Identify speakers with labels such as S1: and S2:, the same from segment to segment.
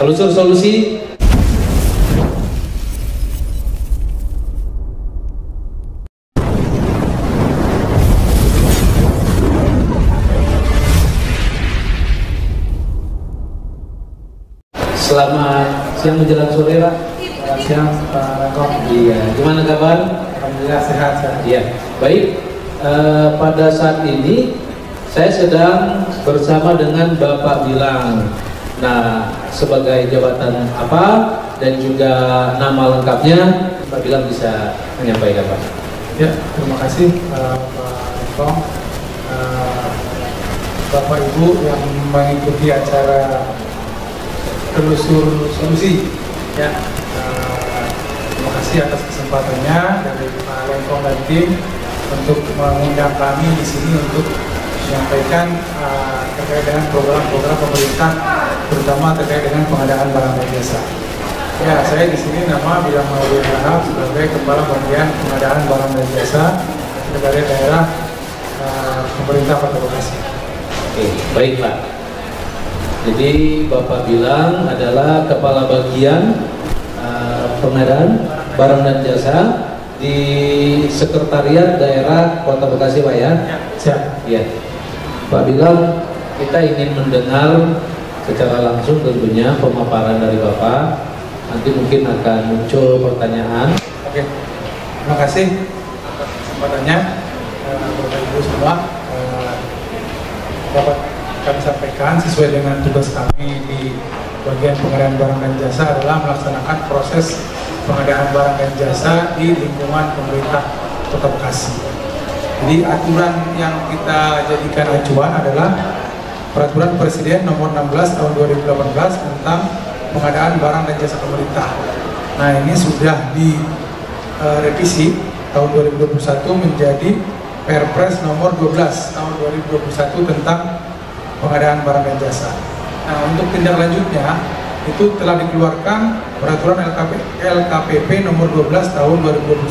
S1: Telusur solusi. Selamat siang menjelang sore, Pak.
S2: Selamat siang, Pak Rangkong.
S1: Iya, gimana kabar?
S2: Alhamdulillah sehat.
S1: Iya, baik. Pada saat ini saya sedang bersama dengan Bapak Bilang. Nah, sebagai jabatan apa dan juga nama lengkapnya, Pak Bilang bisa menyampaikan, Pak.
S2: Ya, terima kasih Pak Rangkong. Bapak Ibu yang mengikuti acara telusur solusi, ya, terima kasih atas kesempatannya dari Pak Rangkong dan tim untuk mengundang kami di sini untuk menyampaikan terkait dengan program-program pemerintah, terutama terkait dengan pengadaan barang dan jasa. Ya, saya di sini nama Bilang Maulid Rahab sebagai Kepala Bagian Pengadaan Barang dan Jasa Sekretariat Daerah Pemerintah Kota Bekasi.
S1: Oke, baik Pak. Jadi Bapak Bilang adalah Kepala Bagian Pengadaan Barang dan Jasa di Sekretariat Daerah Kota Bekasi, Pak ya?
S2: Siap.
S1: Ya. Pak Bilang, kita ingin mendengar secara langsung tentunya pemaparan dari Bapak. Nanti mungkin akan muncul pertanyaan.
S2: Oke, terima kasih atas kesempatannya, Bapak Ibu semua. Dapat kami sampaikan sesuai dengan tugas kami di bagian pengadaan barang dan jasa adalah melaksanakan proses pengadaan barang dan jasa di lingkungan pemerintah Kota Bekasi. Jadi aturan yang kita jadikan acuan adalah Peraturan Presiden Nomor 16 Tahun 2018 tentang pengadaan barang dan jasa pemerintah. Nah, ini sudah direvisi tahun 2021 menjadi Perpres Nomor 12 Tahun 2021 tentang pengadaan barang dan jasa. Nah, untuk tindak lanjutnya itu telah dikeluarkan Peraturan LKPP Nomor 12 Tahun 2021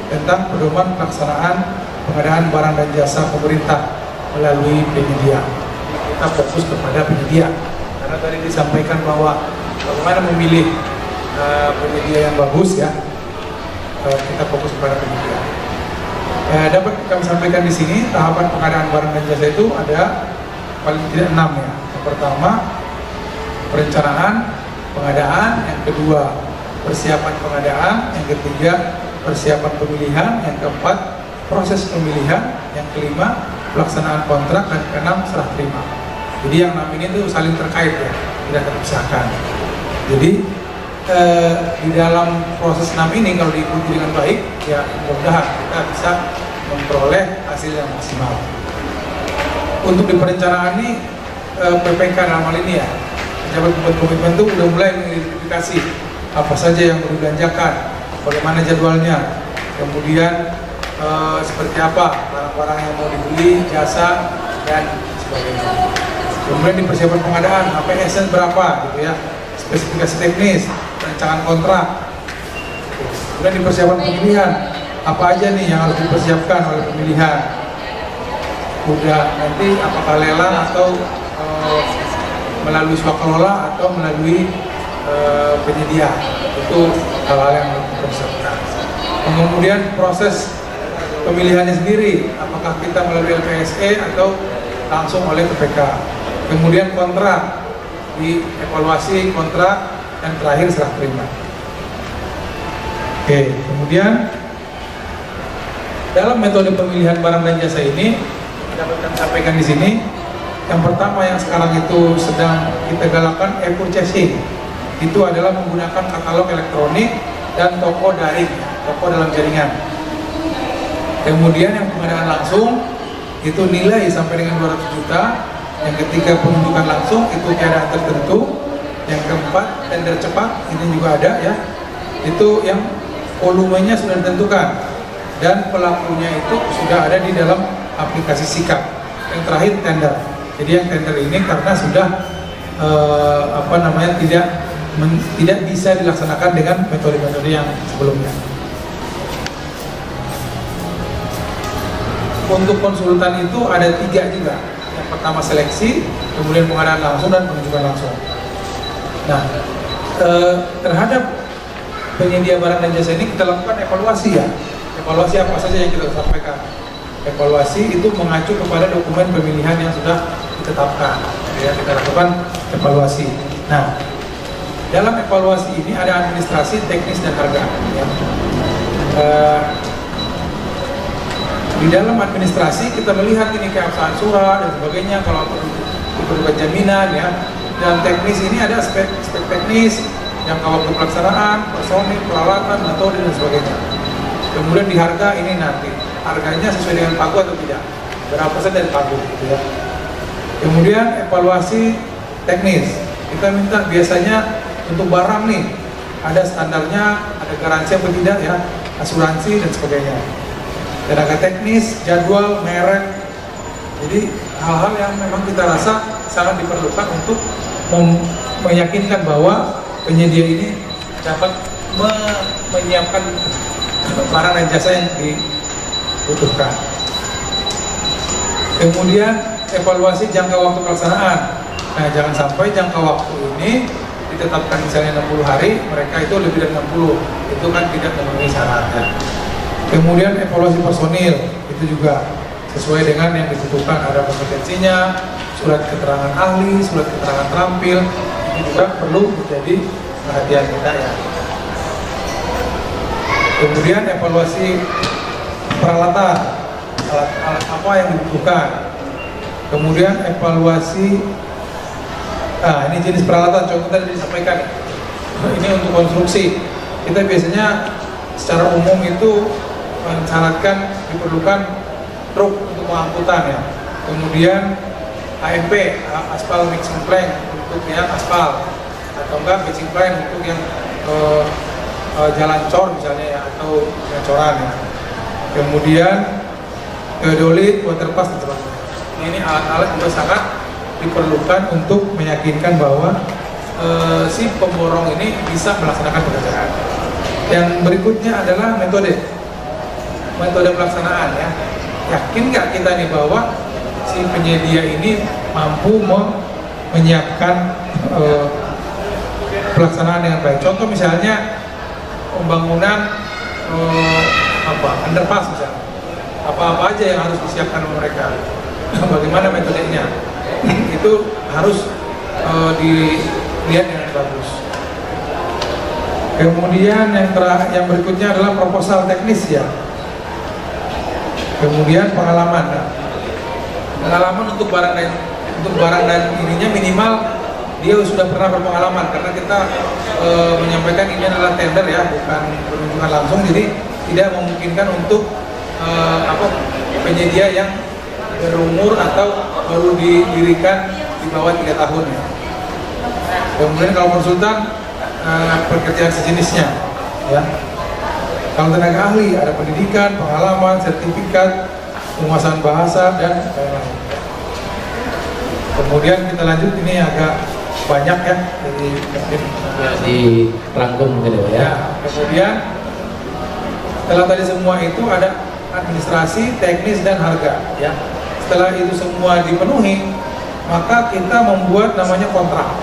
S2: tentang pedoman pelaksanaan pengadaan barang dan jasa pemerintah melalui penyedia. Kita fokus kepada penyedia karena tadi disampaikan bahwa bagaimana memilih penyedia yang bagus, ya, kita fokus kepada penyedia. Dapat kami sampaikan di sini tahapan pengadaan barang dan jasa itu ada paling tidak 6, ya. Yang pertama perencanaan pengadaan, yang kedua persiapan pengadaan, yang ketiga persiapan pemilihan, yang keempat proses pemilihan, yang kelima pelaksanaan kontrak, dan keenam serah terima. Jadi yang 6 ini itu saling terkait, ya, tidak terpisahkan. Jadi di dalam proses 6 ini kalau diikuti dengan baik, ya mudah-mudahan kita bisa memperoleh hasil yang maksimal. Untuk di perencanaan ini PPK dalam hal ini, ya, pejabat komitmen itu sudah mulai mengidentifikasi apa saja yang perlu dibelanjakan, bagaimana jadwalnya, kemudian seperti apa barang-barang yang mau dibeli, jasa, dan sebagainya. Kemudian di persiapan pengadaan, APS berapa, gitu ya, spesifikasi teknis, rancangan kontrak. Kemudian di persiapan pemilihan, apa aja nih yang harus dipersiapkan oleh pemilihan. Udah nanti apakah lelang atau melalui swakelola atau melalui penyedia, itu hal-hal yang harus dipersiapkan. Kemudian proses pemilihannya sendiri, apakah kita melalui LPSE atau langsung oleh PPK. Kemudian kontrak, dievaluasi kontrak, dan terakhir serah terima. Oke, kemudian dalam metode pemilihan barang dan jasa ini dapat kami sampaikan di sini. Yang pertama yang sekarang itu sedang kita galakkan e-purchasing. Itu adalah menggunakan katalog elektronik dan toko daring, toko dalam jaringan. Kemudian yang pengadaan langsung itu nilai sampai dengan 200 juta. Yang ketiga penunjukan langsung itu keadaan tertentu. Yang keempat tender cepat, ini juga ada, ya. Itu yang volumenya sudah ditentukan dan pelakunya itu sudah ada di dalam aplikasi Sikap. Yang terakhir tender. Jadi yang tender ini karena sudah tidak bisa dilaksanakan dengan metode-metode yang sebelumnya. Untuk konsultan itu ada 3 juga. Yang pertama seleksi, kemudian pengadaan langsung, dan penunjukan langsung. Nah, terhadap penyedia barang dan jasa ini kita lakukan evaluasi ya. Evaluasi apa saja yang kita sampaikan. Evaluasi itu mengacu kepada dokumen pemilihan yang sudah ditetapkan. Ya, kita lakukan evaluasi. Nah, dalam evaluasi ini ada administrasi, teknis, dan harga. Ya. Di dalam administrasi kita melihat ini keabsahan surat dan sebagainya, kalau diperlukan jaminan ya. Dan teknis ini ada aspek teknis, jangka waktu pelaksanaan, personil, peralatan, metode dan sebagainya. Kemudian di harga ini nanti harganya sesuai dengan pagu atau tidak, berapa persen dari pagu gitu ya. Kemudian evaluasi teknis, kita minta biasanya untuk barang nih ada standarnya, ada garansi apa tidak ya, asuransi dan sebagainya. Tenaga teknis, jadwal, merek. Jadi hal-hal yang memang kita rasa sangat diperlukan untuk meyakinkan bahwa penyedia ini dapat menyiapkan barang dan jasa yang dibutuhkan. Kemudian evaluasi jangka waktu pelaksanaan. Nah, jangan sampai jangka waktu ini ditetapkan misalnya 60 hari, mereka itu lebih dari 60, itu kan tidak memenuhi syaratnya. Kemudian evaluasi personil, itu juga sesuai dengan yang dibutuhkan, ada kompetensinya, surat keterangan ahli, surat keterangan terampil, ini juga perlu menjadi perhatian kita ya. Kemudian evaluasi peralatan, alat apa yang dibutuhkan. Kemudian evaluasi, ini jenis peralatan, contoh tadi disampaikan. Ini untuk konstruksi, kita biasanya secara umum itu mensyaratkan diperlukan truk untuk pengangkutan ya. Kemudian AMP, aspal mixing plank untuk yang aspal, atau enggak mixing plank untuk yang jalan cor misalnya ya, atau yang coran ya. Kemudian geodolit, waterpass dan sebagainya. Ini alat-alat juga sangat diperlukan untuk meyakinkan bahwa si pemborong ini bisa melaksanakan pekerjaan. Yang berikutnya adalah metode pelaksanaan ya. Yakin nggak kita nih bahwa si penyedia ini mampu menyiapkan pelaksanaan dengan baik. Contoh misalnya pembangunan underpass misalnya, apa aja yang harus disiapkan oleh mereka, bagaimana metodenya, itu harus dilihat dengan bagus. Kemudian yang berikutnya adalah proposal teknis ya. Kemudian pengalaman. Nah, pengalaman untuk barang dan ininya minimal dia sudah pernah berpengalaman, karena kita menyampaikan ini adalah tender ya, bukan penunjukan langsung, jadi tidak memungkinkan untuk penyedia yang berumur atau baru didirikan di bawah 3 tahun ya. Kemudian kalau konsultan pekerjaan sejenisnya ya. Kalau tenaga ahli ada pendidikan, pengalaman, sertifikat, penguasaan bahasa dan lain-lain. Kemudian kita lanjut, ini agak banyak ya, jadi
S1: dirangkum mungkin ya.
S2: Kemudian setelah tadi semua itu ada administrasi, teknis dan harga ya. Setelah itu semua dipenuhi, maka kita membuat namanya kontrak.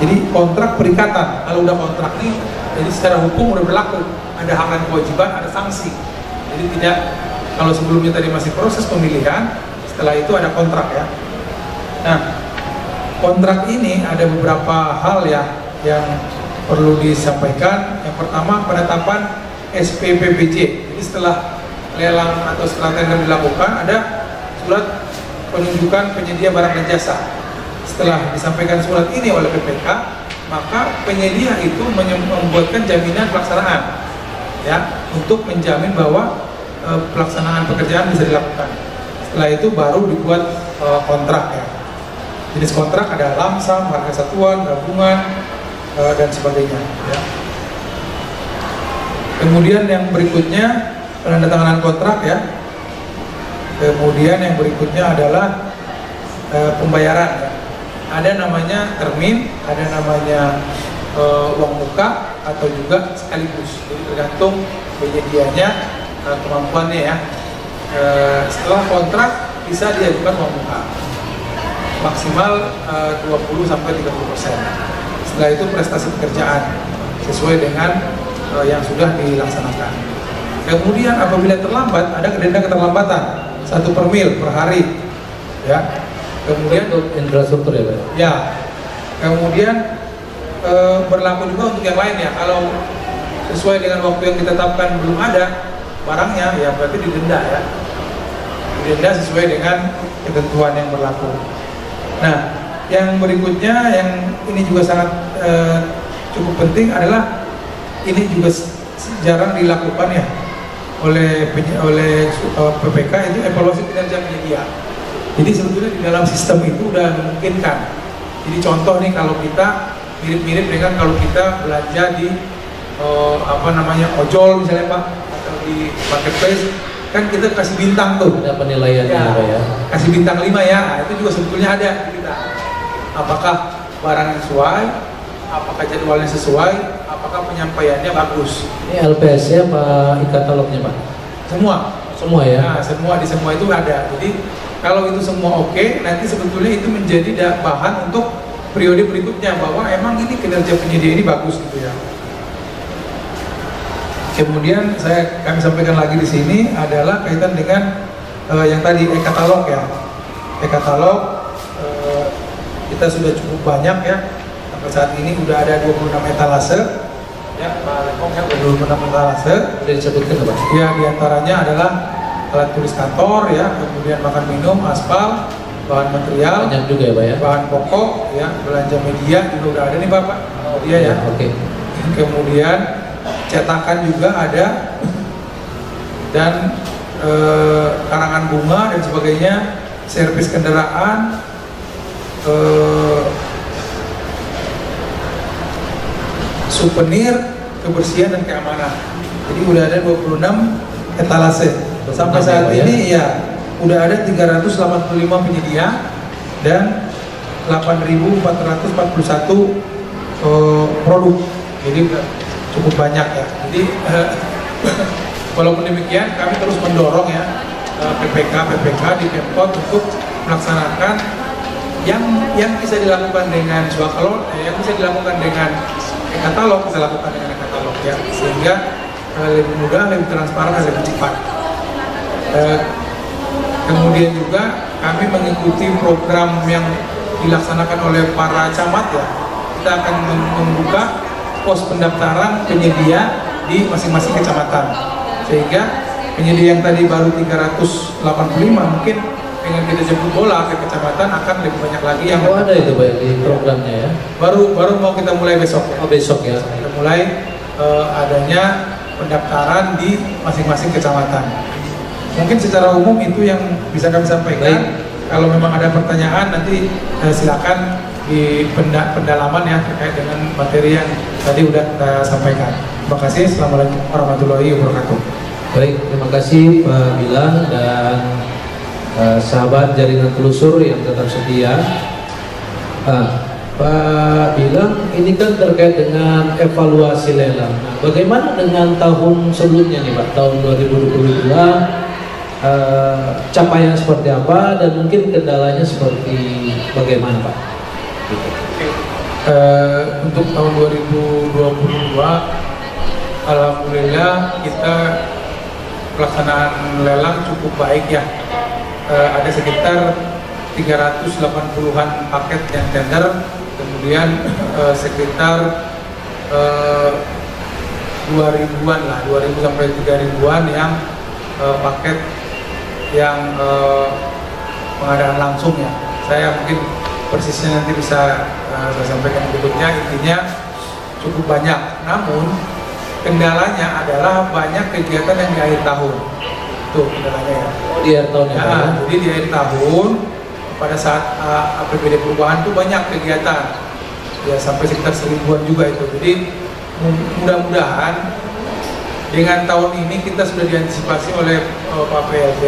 S2: Jadi kontrak perikatan. Kalau udah kontrak nih, jadi secara hukum udah berlaku, ada hak dan kewajiban, ada sanksi. Jadi tidak, kalau sebelumnya tadi masih proses pemilihan, setelah itu ada kontrak ya. Nah, kontrak ini ada beberapa hal ya yang perlu disampaikan. Yang pertama, penetapan SPPBJ. Jadi setelah lelang atau setelah tender dilakukan, ada surat penunjukan penyedia barang dan jasa. Setelah disampaikan surat ini oleh PPK, maka penyedia itu membuatkan jaminan pelaksanaan ya, untuk menjamin bahwa pelaksanaan pekerjaan bisa dilakukan. Setelah itu baru dibuat kontrak ya. Jenis kontrak ada lamsam, harga satuan, gabungan, dan sebagainya ya. Kemudian yang berikutnya penandatanganan kontrak ya. Kemudian yang berikutnya adalah pembayaran ya. Ada namanya termin, ada namanya uang muka, atau juga sekaligus. Jadi tergantung penyedianya, kemampuannya ya. Setelah kontrak bisa diajukan uang muka maksimal 20-30%. setelah itu prestasi pekerjaan sesuai dengan yang sudah dilaksanakan. Kemudian apabila terlambat, ada denda keterlambatan 1 per mil per hari, ya. Kemudian
S1: untuk infrastruktur ya Pak?
S2: Ya. Kemudian berlaku juga untuk yang lain ya. Kalau sesuai dengan waktu yang ditetapkan belum ada barangnya, ya berarti didenda ya. Didenda sesuai dengan ketentuan yang berlaku. Nah, yang berikutnya yang ini juga sangat cukup penting adalah ini juga jarang dilakukan ya oleh PPK, itu evaluasi kinerja penyedia. Jadi sebetulnya di dalam sistem itu udah memungkinkan. Jadi contoh nih, kalau kita mirip-mirip dengan kalau kita belanja di ojol misalnya Pak, atau di marketplace, kan kita kasih bintang tuh.
S1: Ada penilaiannya ya.
S2: Kasih bintang 5 ya. Nah, itu juga sebetulnya ada di kita. Apakah barang sesuai, apakah jadwalnya sesuai, apakah penyampaiannya bagus.
S1: Ini LPS-nya apa e-katalognya Pak?
S2: Semua
S1: ya.
S2: Nah, di semua itu ada. Jadi kalau itu semua oke, nanti sebetulnya itu menjadi bahan untuk periode berikutnya, bahwa emang ini kinerja penyedia ini bagus gitu ya. Kemudian kami sampaikan lagi di sini adalah kaitan dengan yang tadi e-katalog ya. E-katalog kita sudah cukup banyak ya. Sampai saat ini udah ada 26 etalase. Ya, Pak Lekong ya, 26 etalase.
S1: Sudah disebutkan Pak?
S2: Ya, diantaranya adalah alat tulis kantor ya, kemudian makan minum, aspal, bahan material,
S1: banyak juga ya Pak ya?
S2: Bahan pokok ya, belanja media juga udah ada nih Bapak, media ya.
S1: Oke.
S2: Kemudian cetakan juga ada, dan karangan bunga dan sebagainya, servis kendaraan, souvenir, kebersihan dan keamanan. Jadi udah ada 26 etalase. Sampai saat ini ya udah ada 385 penyedia dan 8.441 produk. Jadi cukup banyak ya. Jadi walaupun demikian kami terus mendorong ya PPK di Pemkot untuk melaksanakan yang bisa dilakukan dengan swakalo, yang bisa dilakukan dengan katalog, bisa dilakukan dengan katalog ya, sehingga lebih mudah, lebih transparan, dan lebih cepat. Kemudian juga kami mengikuti program yang dilaksanakan oleh para camat ya. Kita akan membuka pos pendaftaran penyedia di masing-masing kecamatan, sehingga penyedia yang tadi baru 385 mungkin dengan kita jemput bola ke kecamatan akan lebih banyak lagi yang
S1: ada itu Pak di programnya ya.
S2: Baru mau kita mulai besok ya.
S1: Oh, besok ya.
S2: Kita mulai adanya pendaftaran di masing-masing kecamatan. Mungkin secara umum itu yang bisa kami sampaikan. Baik. Kalau memang ada pertanyaan nanti silakan di pendalaman ya terkait dengan materi yang tadi udah kita sampaikan. Terima kasih. Assalamualaikum warahmatullahi wabarakatuh.
S1: Baik, terima kasih Pak Bilang dan sahabat jaringan telusur yang tetap setia. Pak Bilang, ini kan terkait dengan evaluasi lelang. Nah, bagaimana dengan tahun sebelumnya nih Pak, tahun 2022? Capaian seperti apa dan mungkin kendalanya seperti bagaimana Pak?
S2: Untuk tahun 2022, alhamdulillah kita pelaksanaan lelang cukup baik ya. Ada sekitar 380-an paket yang tender, kemudian sekitar 2.000-an lah, 2.000 sampai 3.000-an yang paket yang pengadaan langsung ya. Saya mungkin persisnya nanti bisa saya sampaikan berikutnya. Intinya cukup banyak, namun kendalanya adalah banyak kegiatan yang di akhir tahun. Itu kendalanya ya.
S1: Di akhir tahun ya.
S2: Jadi di akhir tahun pada saat APBD perubahan itu banyak kegiatan ya, sampai sekitar 1.000-an juga itu. Jadi mudah-mudahan dengan tahun ini kita sudah diantisipasi oleh Pak PLT.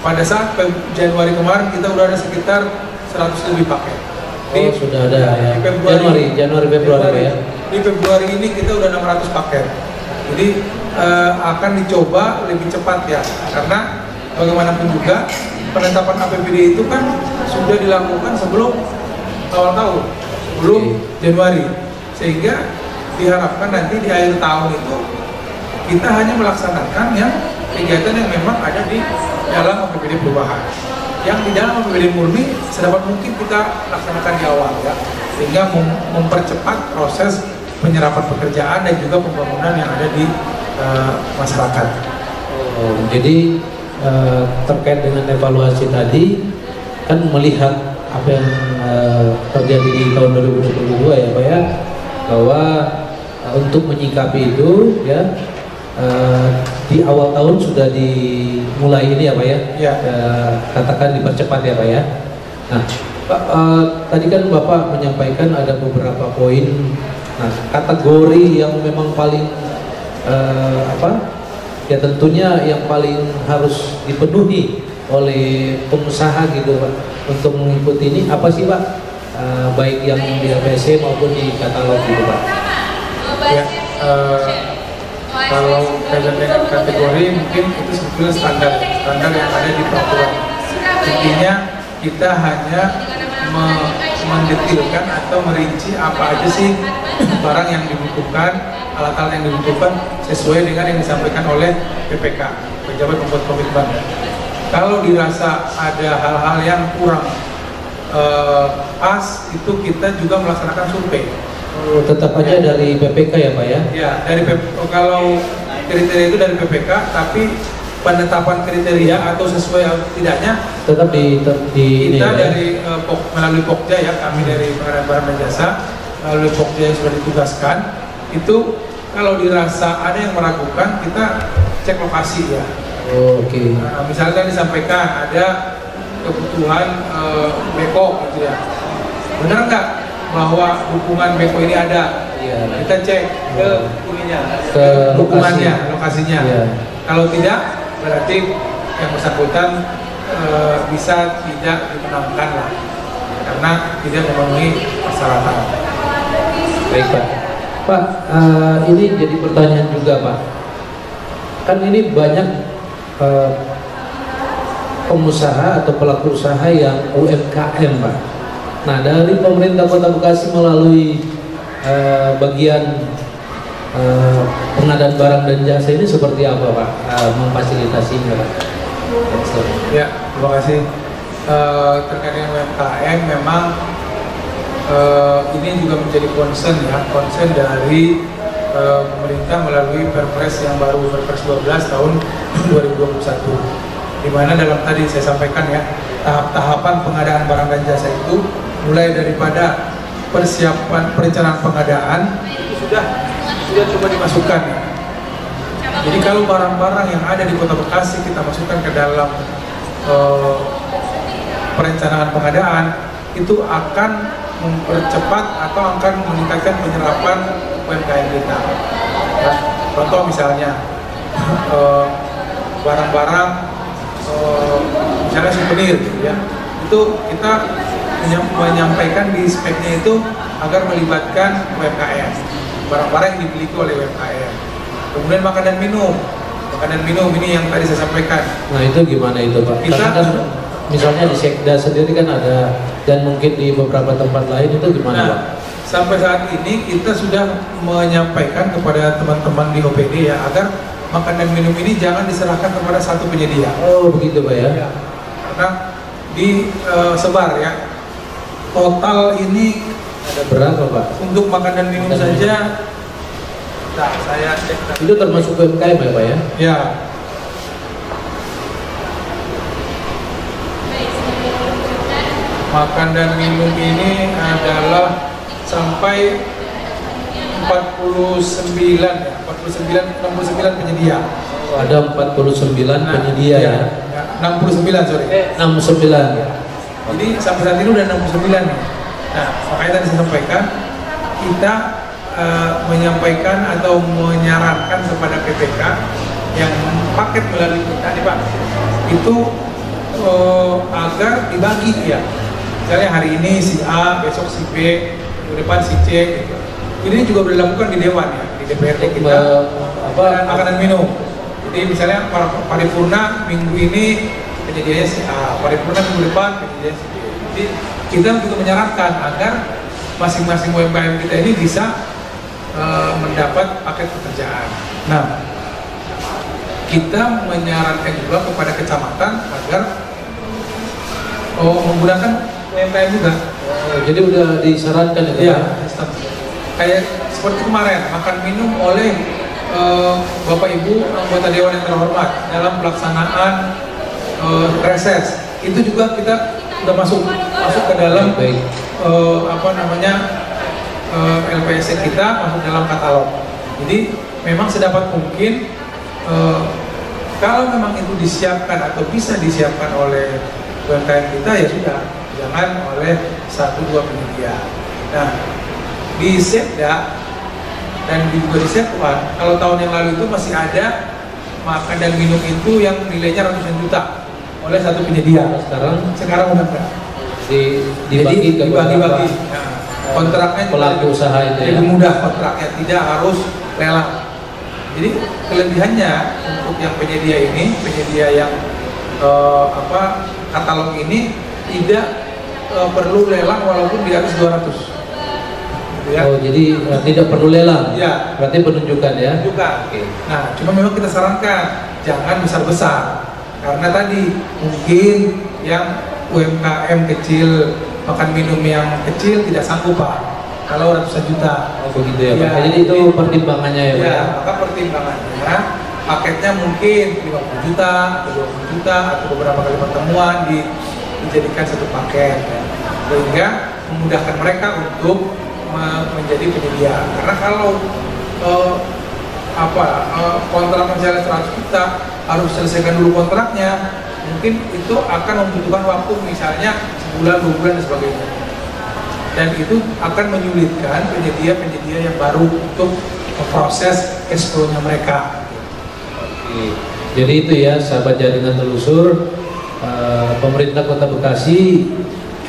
S2: Pada saat Januari kemarin kita udah ada sekitar 100 lebih paket.
S1: Sudah ada ya. Januari Februari ya.
S2: Di Februari ini kita udah 600 paket. Jadi akan dicoba lebih cepat ya, karena bagaimanapun juga penetapan APBD itu kan sudah dilakukan sebelum awal tahun. Januari, sehingga diharapkan nanti di akhir tahun itu kita hanya melaksanakan yang kegiatan yang memang ada di dalam APBD perubahan. Yang di dalam APBD murni sedapat mungkin kita laksanakan di awal ya, sehingga mempercepat proses penyerapan pekerjaan dan juga pembangunan yang ada di masyarakat.
S1: Jadi terkait dengan evaluasi tadi kan melihat apa yang terjadi di tahun 2022 ya Pak ya, bahwa untuk menyikapi itu ya di awal tahun sudah dimulai ini ya Pak ya, katakan dipercepat ya Pak ya. Nah Pak, tadi kan Bapak menyampaikan ada beberapa poin, nah kategori yang memang paling ya tentunya yang paling harus dipenuhi oleh pengusaha gitu Pak untuk mengikuti ini apa sih Pak, baik yang di APC maupun di katalog gitu Pak?
S2: Ya, kalau kaitan dengan kategori mungkin itu sebetulnya standar yang ada di peraturan. Intinya kita hanya mendetilkan atau merinci apa aja sih barang yang dibutuhkan, alat-alat yang dibutuhkan sesuai dengan yang disampaikan oleh PPK, pejabat pembuat komitmen. Kalau dirasa ada hal-hal yang kurang pas, itu kita juga melaksanakan survei.
S1: Tetap aja dari PPK ya Pak ya? Ya,
S2: kalau kriteria itu dari PPK, tapi penetapan kriteria atau sesuai atau tidaknya
S1: tetap di
S2: kita dari melalui Pokja ya, kami dari Pengadaan Barang dan Jasa melalui Pokja yang sudah ditugaskan itu, kalau dirasa ada yang meragukan kita cek lokasi ya.
S1: Oke.
S2: Nah, misalkan disampaikan ada kebutuhan beko gitu ya, benar nggak bahwa dukungan beko ini ada?
S1: Ya.
S2: Kita cek ke dukungannya, lokasinya.
S1: Ya.
S2: Kalau tidak, berarti yang bersangkutan bisa tidak dimenangkan lah, karena tidak memenuhi persyaratan.
S1: Baik Pak. Pak, ini jadi pertanyaan juga Pak. Kan ini banyak pengusaha atau pelaku usaha yang UMKM Pak. Nah dari pemerintah Kota Bekasi melalui bagian pengadaan barang dan jasa ini seperti apa Pak memfasilitasinya Pak?
S2: Ya, terima kasih. Terkait dengan UMKM memang ini juga menjadi concern dari pemerintah melalui Perpres yang baru, Perpres 12 tahun 2021, di mana dalam tadi saya sampaikan ya, tahap-tahapan pengadaan barang dan jasa itu mulai daripada persiapan perencanaan pengadaan itu sudah coba dimasukkan ya. Jadi kalau barang-barang yang ada di Kota Bekasi kita masukkan ke dalam perencanaan pengadaan, itu akan mempercepat atau akan meningkatkan penyerapan UMKM kita. Ya, contoh misalnya barang-barang misalnya souvenir ya, itu kita menyampaikan di speknya itu agar melibatkan UMKM, barang-barang yang dimiliki oleh UMKM. Kemudian makanan minum ini yang tadi saya sampaikan.
S1: Nah itu gimana itu Pak? Kita kan misalnya di Sekda sendiri kan ada, dan mungkin di beberapa tempat lain itu gimana Pak?
S2: Sampai saat ini kita sudah menyampaikan kepada teman-teman di OPD ya, agar makanan minum ini jangan diserahkan kepada satu penyedia.
S1: Oh begitu Pak ya?
S2: Karena disebar ya. Total ini
S1: ada berapa Pak?
S2: Untuk makanan minum saja, nah, saya cek.
S1: Itu termasuk UMKM ya Pak ya?
S2: Ya. Makan dan minum ini adalah sampai 69 penyedia.
S1: Oh, ada 49 penyedia ya?
S2: 69 sorry.
S1: 69.
S2: Jadi sampai saat ini udah 69 nih. Nah, makanya tadi saya sampaikan, kita menyampaikan atau menyarankan kepada PPK yang paket melalui kita nih Pak, itu agar dibagi ya. Misalnya hari ini si A, besok si B, minggu depan si C gitu. Ini juga sudah dilakukan di Dewan ya, di DPRD kita, makanan minum. Jadi misalnya paripurna minggu ini penyedianya si A, paripurna minggu depan penyedianya si B. Jadi kita juga menyarankan agar masing-masing UMKM kita ini bisa mendapat paket pekerjaan. Nah, kita menyarankan juga kepada kecamatan agar menggunakan UMKM juga.
S1: Jadi udah disarankan
S2: ya? Kayak seperti kemarin makan minum oleh Bapak Ibu anggota Dewan yang terhormat dalam pelaksanaan reses, itu juga kita sudah masuk ke dalam LPSC kita, masuk dalam katalog. Jadi memang sedapat mungkin kalau memang itu disiapkan atau bisa disiapkan oleh UMKM kita, ya sudah, jangan oleh 1-2 penyedia. Nah, di Setda dan juga di Setwan, kalau tahun yang lalu itu masih ada makan dan minum itu yang nilainya ratusan juta oleh satu penyedia. Sekarang udah enggak.
S1: Dibagi.
S2: Nah, kontraknya
S1: pelaku usaha itu ya.
S2: Lebih mudah kontraknya, tidak harus lelang. Jadi kelebihannya untuk yang penyedia ini, penyedia yang katalog ini tidak perlu lelang walaupun di atas 200. Ya.
S1: Oh, jadi tidak perlu lelang.
S2: Ya.
S1: Berarti penunjukan ya.
S2: Penunjukan. Okay. Nah, cuma memang kita sarankan jangan besar-besar. Karena tadi mungkin yang UMKM kecil, makan minum yang kecil tidak sanggup, Pak. Kalau ratusan juta.
S1: Oh, begitu ya, Pak. Jadi itu pertimbangannya ya, Pak.
S2: Ya, maka pertimbangannya paketnya mungkin 50 juta atau 20 juta atau beberapa kali pertemuan dijadikan satu paket, ya. Sehingga memudahkan mereka untuk menjadi penyedia. Karena kalau kontrak misalnya 100 juta harus selesaikan dulu kontraknya, mungkin itu akan membutuhkan waktu misalnya sebulan, 2 bulan dan sebagainya. Dan itu akan menyulitkan penyedia-penyedia yang baru untuk memproses cash flow-nya mereka.
S1: Oke. Jadi itu ya, sahabat jaringan telusur, pemerintah Kota Bekasi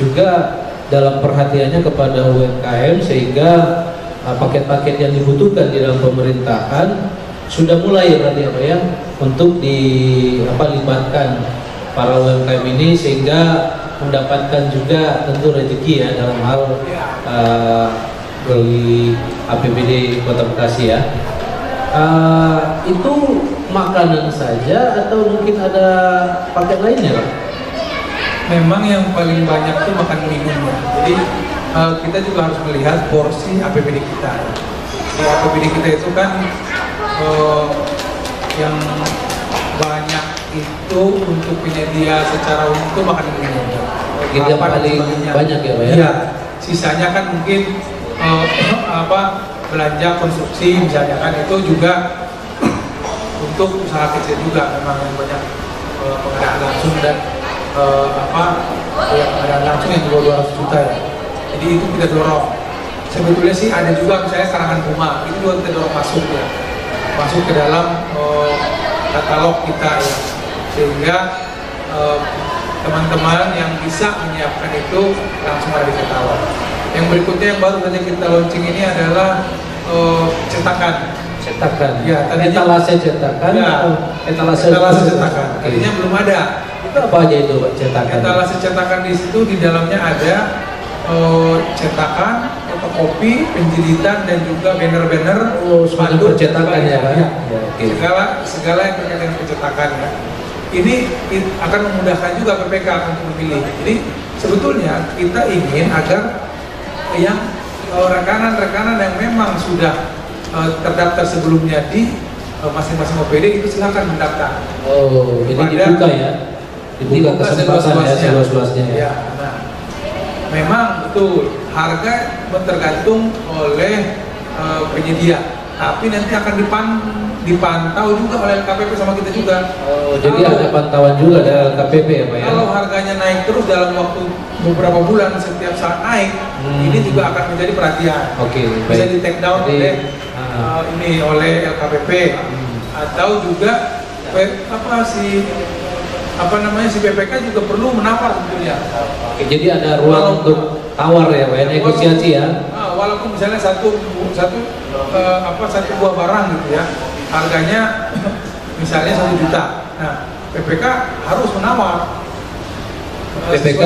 S1: juga dalam perhatiannya kepada UMKM, sehingga paket-paket yang dibutuhkan di dalam pemerintahan sudah mulai berarti apa ya, untuk dilibatkan para UMKM ini, sehingga mendapatkan juga tentu rezeki ya dalam hal beli APBD Kota Bekasi ya. Itu makanan saja atau mungkin ada paket lainnya, Pak?
S2: Memang yang paling banyak itu makan minumnya. Jadi kita juga harus melihat porsi APBD kita. Di APBD kita itu kan yang banyak itu untuk penyedia secara umum itu makan minum.
S1: Gitu yang paling banyak ya, Pak ya?
S2: Iya. Sisanya kan mungkin belanja konstruksi misalnya kan, itu juga untuk usaha kecil juga memang yang banyak pengadaan langsung dan pengadaan langsung yang juga 200 juta ya. Jadi itu kita dorong. Sebetulnya sih ada juga misalnya karangan bunga, itu juga kita dorong masuk ya, masuk ke dalam katalog kita ya, sehingga teman-teman yang bisa menyiapkan itu langsung ada di katalog. Yang berikutnya yang baru saja kita launching ini adalah cetakan.
S1: Ya, etalase cetakan. Ya, etalase
S2: cetakan. Tadinya belum ada.
S1: Itu apa aja itu, Pak, cetakan?
S2: Etalase cetakan di situ di dalamnya ada cetakan, fotokopi, penjilitan dan juga banner-banner,
S1: spanduk percetakan ya, Pak.
S2: Ya. Segala yang terkait dengan percetakan ya. Ini akan memudahkan juga PPK untuk memilih. Jadi sebetulnya kita ingin agar yang rekanan-rekanan yang memang sudah terdaftar sebelumnya di masing-masing OPD itu silakan mendaftar.
S1: Oh, jadi dibuka ya? Dibuka kesempatan ya, seluas-luasnya ya.
S2: Ya, nah, memang betul harga tergantung oleh penyedia, tapi nanti akan dipantau juga oleh LKPP sama kita juga.
S1: Oh, jadi ada pantauan juga dari LKPP ya, Pak ya?
S2: Kalau harganya naik terus dalam waktu beberapa bulan, setiap saat naik, ini juga akan menjadi perhatian.
S1: Oke,
S2: bisa di take down oleh LKPP atau juga si PPK juga perlu menawar sebetulnya.
S1: Oke, jadi ada ruang untuk tawar ya, Pak ya, negosiasi ya.
S2: Walaupun misalnya satu buah barang gitu ya, harganya misalnya 1 juta. Nah, PPK harus menawar
S1: BPK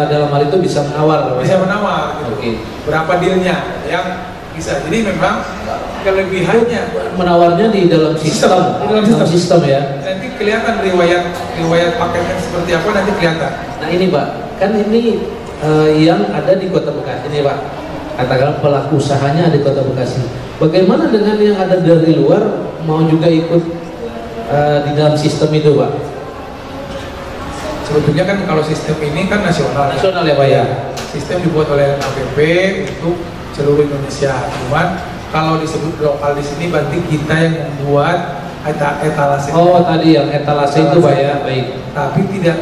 S1: dalam hal itu bisa menawar.
S2: Bisa menawar gitu.
S1: Oke.
S2: Berapa dealnya yang bisa. Jadi memang kelebihannya
S1: menawarnya di dalam sistem, dalam sistem ya.
S2: Nanti kelihatan riwayat paketnya seperti apa, nanti kelihatan.
S1: Nah ini Pak, kan ini yang ada di Kota Bekasi ini Pak, katakanlah pelaku usahanya ada di Kota Bekasi. Bagaimana dengan yang ada dari luar mau juga ikut di dalam sistem itu Pak?
S2: Sebetulnya kan kalau sistem ini kan nasional.
S1: Nasional ya Pak ya.
S2: Sistem dibuat oleh APP untuk seluruh Indonesia. Cuman kalau disebut lokal di sini berarti kita yang membuat etalase.
S1: Oh tadi yang etalase itu Pak ya, baik.
S2: Tapi tidak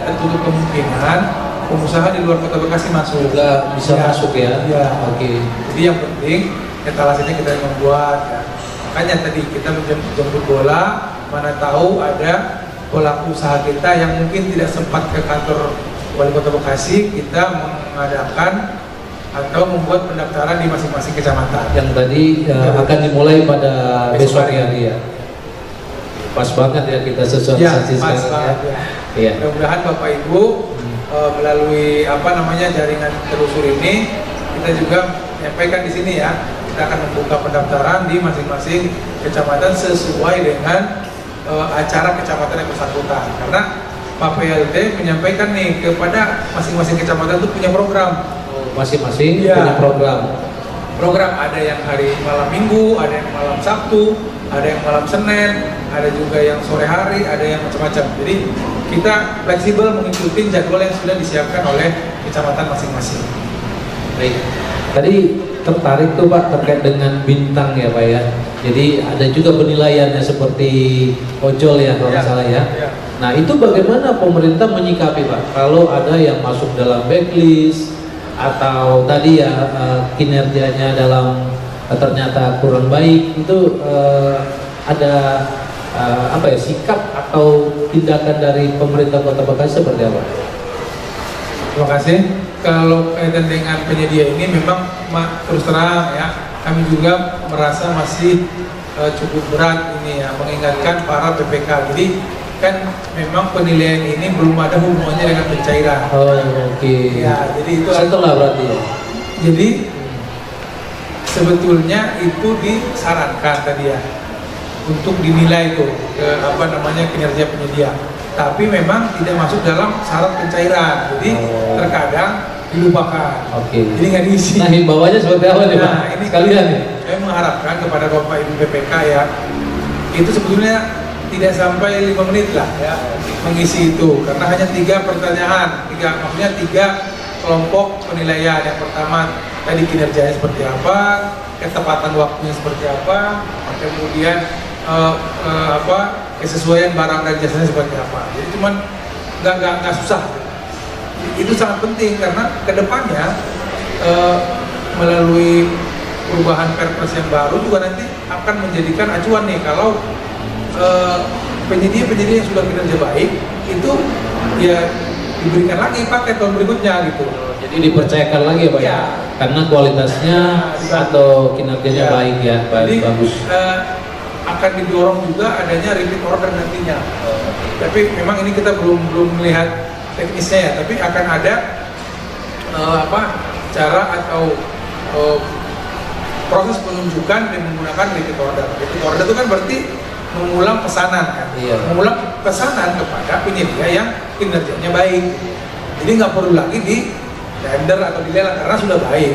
S2: tertutup kemungkinan pengusaha di luar Kota Bekasi masuk.
S1: Juga bisa masuk ya.
S2: Ya.
S1: Oke.
S2: Jadi yang penting etalasenya kita yang membuat. Ya. Makanya tadi kita menjemput bola, mana tahu ada pelaku usaha kita yang mungkin tidak sempat ke kantor Wali Kota Bekasi, kita mengadakan atau membuat pendaftaran di masing-masing kecamatan.
S1: Yang tadi akan dimulai pada besok hari ya. Pas banget ya kita sosialisasi sekarang ya. Iya.
S2: Mudah-mudahan Bapak Ibu melalui jaringan telusur ini kita juga menyampaikan di sini ya. Kita akan membuka pendaftaran di masing-masing kecamatan sesuai dengan acara kecamatan yang bersangkutan. Karena Pak PLT menyampaikan nih kepada masing-masing kecamatan itu punya program.
S1: Masing-masing punya
S2: program ada yang hari malam Minggu, ada yang malam Sabtu, ada yang malam Senin, ada juga yang sore hari, ada yang macam-macam. Jadi kita fleksibel mengikuti jadwal yang sudah disiapkan oleh kecamatan masing-masing.
S1: Baik, tadi tertarik tuh Pak terkait dengan bintang ya Pak ya. Jadi ada juga penilaiannya seperti ojol ya kalau nggak salah ya. Nah itu bagaimana pemerintah menyikapi Pak kalau ada yang masuk dalam backlist atau tadi ya kinerjanya dalam ternyata kurang baik, itu ada sikap atau tindakan dari pemerintah Kota Bekasi seperti apa?
S2: Terima kasih. Kalau kaitan dengan penyedia ini memang terus terang ya, kami juga merasa masih cukup berat ini ya, mengingatkan para PPK. Jadi kan memang penilaian ini belum ada hubungannya dengan pencairan.
S1: Oh oke.
S2: Ya, jadi itu
S1: setelah berarti.
S2: Jadi sebetulnya itu disarankan tadi ya untuk dinilai tuh kinerja penyedia. Tapi memang tidak masuk dalam syarat pencairan. Jadi terkadang dilupakan.
S1: Oke.
S2: Jadi nggak diisi.
S1: Nah himbauannya seperti apa nih Pak?
S2: Nah ini
S1: sekalian nih.
S2: Saya mengharapkan kepada Bapak Ibu PPK ya, itu sebetulnya tidak sampai 5 menit lah ya mengisi itu, karena hanya 3 pertanyaan, maksudnya 3 kelompok penilaian. Yang pertama tadi kinerjanya seperti apa, ketepatan waktunya seperti apa, kemudian kesesuaian barang dan jasanya seperti apa. Jadi cuman nggak susah. Itu sangat penting karena kedepannya melalui perubahan Perpres yang baru juga nanti akan menjadikan acuan nih kalau penyedia-penyedia yang sudah kinerja baik itu ya diberikan lagi paket tahun berikutnya gitu.
S1: Jadi dipercayakan lagi ya Pak ya, karena kualitasnya atau kinerjanya baik ya, bagus.
S2: Akan didorong juga adanya repeat order nantinya. Tapi memang ini kita belum melihat teknisnya ya, tapi akan ada cara atau proses penunjukan dengan menggunakan repeat order. Repeat order itu kan berarti mengulang pesanan kan, mengulang pesanan kepada penyedia yang kinerjanya baik. Jadi nggak perlu lagi di tender atau dilelang karena sudah baik.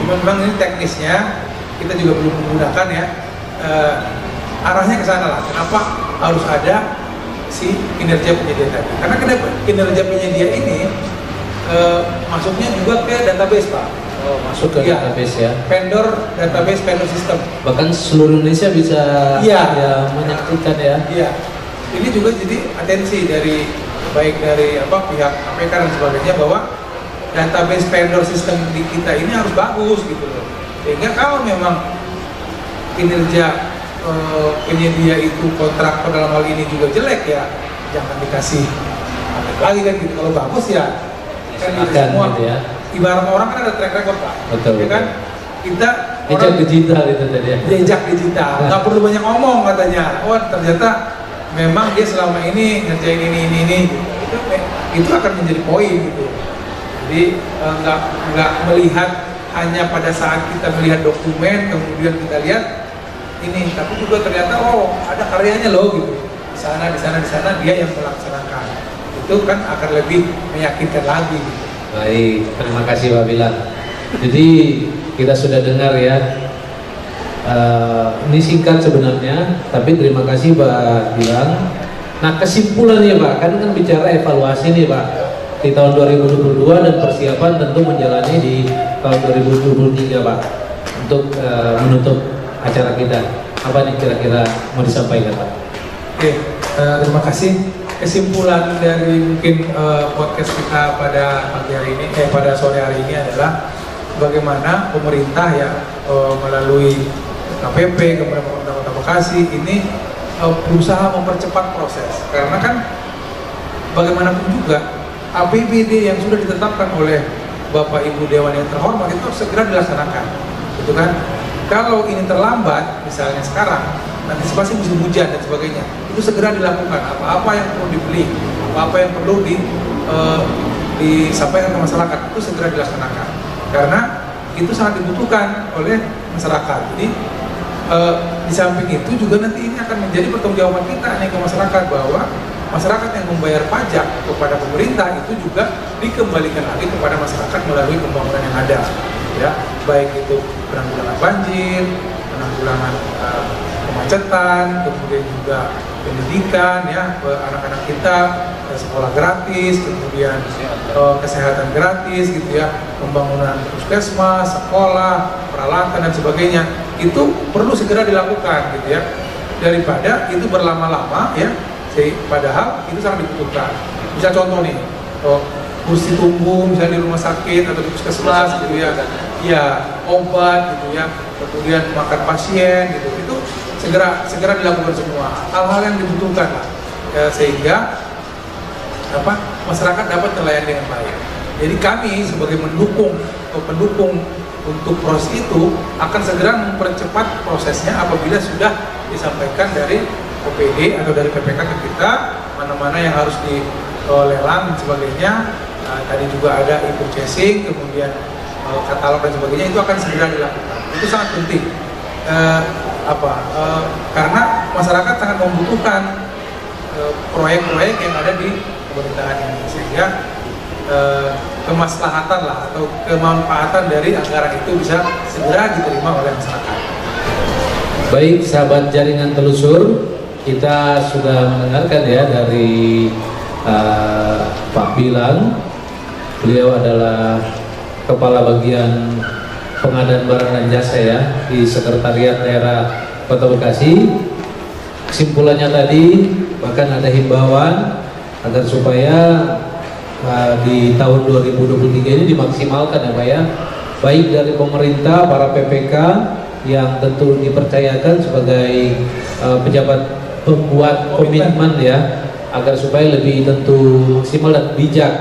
S2: Cuma memang ini teknisnya kita juga belum menggunakan ya. Arahnya ke sana lah. Kenapa harus ada si kinerja penyedia tadi? Karena kinerja penyedia ini masuknya juga ke database Pak.
S1: Oh, masuk ke database ya.
S2: Vendor database, vendor system.
S1: Bahkan seluruh Indonesia bisa ya menyaksikan ya.
S2: Iya. Ini juga jadi atensi dari baik dari pihak KPK dan sebagainya bahwa database vendor system di kita ini harus bagus gitu loh. Sehingga kalau memang kinerja penyedia itu kontraktor dalam hal ini juga jelek ya jangan dikasih lagi kan gitu. Kalau bagus ya kan semua
S1: gitu ya.
S2: Ibarat orang kan ada track record Pak.
S1: Betul.
S2: Ya kan kita
S1: jejak digital itu tadi ya.
S2: Jejak digital. Nggak perlu banyak ngomong katanya. Oh ternyata memang dia selama ini ngerjain ini gitu. Itu itu akan menjadi poin gitu. Jadi nggak melihat hanya pada saat kita melihat dokumen kemudian kita lihat ini, tapi juga ternyata oh ada karyanya loh gitu, di sana dia yang melaksanakan, itu kan akan lebih meyakinkan lagi gitu.
S1: Baik, terima kasih Pak Bilang. Jadi kita sudah dengar ya, ini singkat sebenarnya, tapi terima kasih Pak Bilang. Nah kesimpulannya Pak, kan bicara evaluasi nih Pak di tahun 2022 dan persiapan tentu menjalani di tahun 2023 Pak untuk menutup acara kita. Apa nih kira-kira mau disampaikan Pak?
S2: Oke, terima kasih. Kesimpulan dari mungkin podcast kita pada pagi hari ini, pada sore hari ini adalah bagaimana pemerintah ya melalui KPP, kemudian pemerintah Kota Bekasi ini berusaha mempercepat proses, karena kan bagaimanapun juga APBD yang sudah ditetapkan oleh Bapak Ibu Dewan yang terhormat itu harus segera dilaksanakan, gitu kan? Kalau ini terlambat, misalnya sekarang, antisipasi musim hujan dan sebagainya, itu segera dilakukan. Apa-apa yang perlu dibeli, apa yang perlu disampaikan ke masyarakat, itu segera dilaksanakan. Karena itu sangat dibutuhkan oleh masyarakat. Jadi di samping itu juga nanti ini akan menjadi pertanggungjawaban kita nih ke masyarakat, bahwa masyarakat yang membayar pajak kepada pemerintah itu juga dikembalikan lagi kepada masyarakat melalui pembangunan yang ada, ya, baik itu penanggulangan banjir, penanggulangan kemacetan, kemudian juga pendidikan, ya, anak-anak kita sekolah gratis, kemudian kesehatan gratis, gitu ya, pembangunan puskesmas, sekolah, peralatan dan sebagainya, itu perlu segera dilakukan, gitu ya, daripada itu berlama-lama, ya. Padahal itu sangat dibutuhkan. Bisa contoh nih, kursi tunggu misalnya di rumah sakit atau di puskesmas, gitu ya, ya obat, gitu ya, kemudian makan pasien, gitu, itu segera dilakukan semua. Hal-hal yang dibutuhkan lah, ya, sehingga masyarakat dapat terlayani dengan baik. Jadi kami sebagai pendukung untuk proses itu akan segera mempercepat prosesnya apabila sudah disampaikan dari OPD atau dari PPK ke kita mana-mana yang harus dilelang dan sebagainya. Tadi juga ada e-purchasing, kemudian katalog dan sebagainya, itu akan segera dilakukan. Itu sangat penting. Karena masyarakat sangat membutuhkan proyek-proyek yang ada di pemerintahan ini, sehingga kemaslahatan lah atau kemanfaatan dari anggaran itu bisa segera diterima oleh masyarakat.
S1: Baik sahabat jaringan telusur, kita sudah mendengarkan ya dari Pak Bilang. Beliau adalah Kepala Bagian Pengadaan Barang dan Jasa ya di Sekretariat Daerah Kota Bekasi. Kesimpulannya tadi, bahkan ada himbauan agar supaya di tahun 2023 ini dimaksimalkan ya Pak ya, baik dari pemerintah, para PPK yang tentu dipercayakan sebagai pejabat pembuat komitmen ya, agar supaya lebih tentu maksimal dan bijak.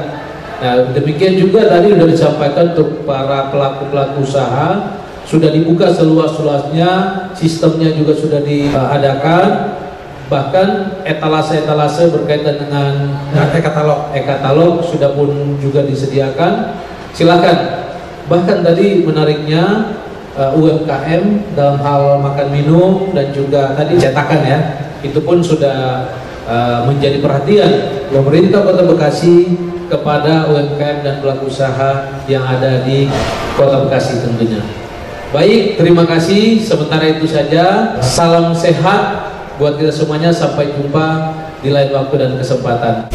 S1: Nah, demikian juga tadi sudah disampaikan untuk para pelaku-pelaku usaha, sudah dibuka seluas-luasnya, sistemnya juga sudah diadakan, bahkan etalase-etalase berkaitan dengan e-katalog sudah pun juga disediakan. Silakan. Bahkan tadi menariknya UMKM dalam hal makan minum dan juga tadi cetakan ya, itu pun sudah menjadi perhatian pemerintah Kota Bekasi kepada UMKM dan pelaku usaha yang ada di Kota Bekasi tentunya. Baik, terima kasih. Sementara itu saja. Salam sehat buat kita semuanya. Sampai jumpa di lain waktu dan kesempatan.